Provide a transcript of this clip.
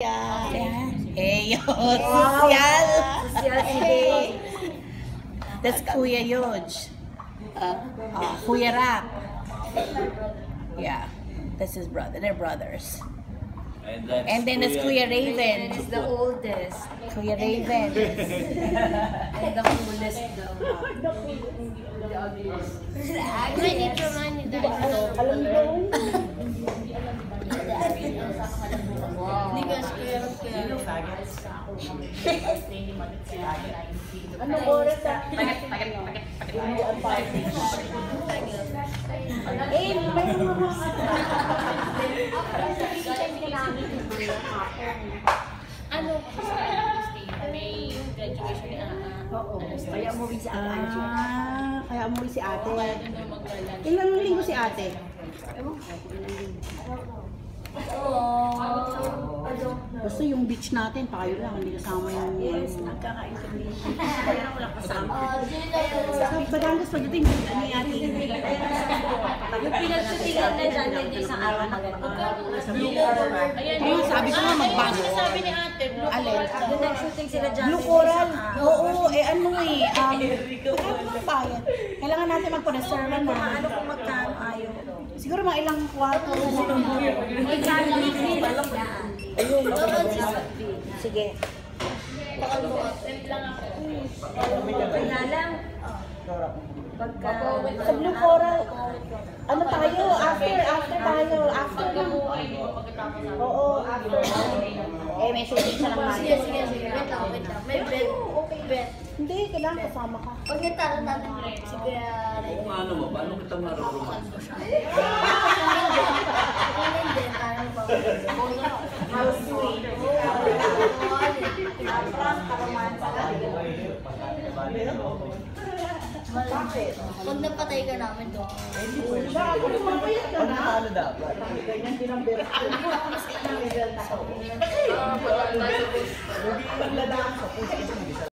Yeah. Hey, yo, social. Social today. That's Kuya Yoj. Kuya Rap. Yeah, that's his brother. They're brothers. And then there's Kuya Raven. He's the oldest. Kuya Raven. And the coolest daw. The ugliest. I need to remind you that Ano oras ah? may yung graduation ni Oo. Kaya umuwi si ate. Kaya umuwi si ate. maglalunch. Ilang linggo si ate? Basta yung beach natin, tayo lang, hindi kasama yung... Yes, nagkakaintindihan. Kaya lang wala kasama. Sa Batangas pagdating, ano yung ate? Yung pinagsutingan na dyan, hindi isang araw na gano'n. Ayun, sabi ko nga magbasa. Sabi ni ate, Alin? Yung nag-shooting sila dyan. Blue Coral. Oo, ano magkano ang bayad? Kailangan natin magpa-reserve na. Ano kung magkano ayaw. Siguro mga ilang kwarto. Magkano libre ba lang? Sige. Kaya lang. Pagka... Sa Blue Coral, ano tayo? After tayo. After lang. Oo, after. Eh, may shooting siya ng Sige. Wait lang. May bet. Okay, bet. Hindi, kailangan kasama ka. Pag natalo natin, sige. Kung ano ba, paano kita marurungan? How sweet. Pag napatay ka namin doon. Bago lumapayat ka na. Ano dapat? Ganyan din ang bera. Mas ilang level na ako. Hindi yung ladaan sa puso.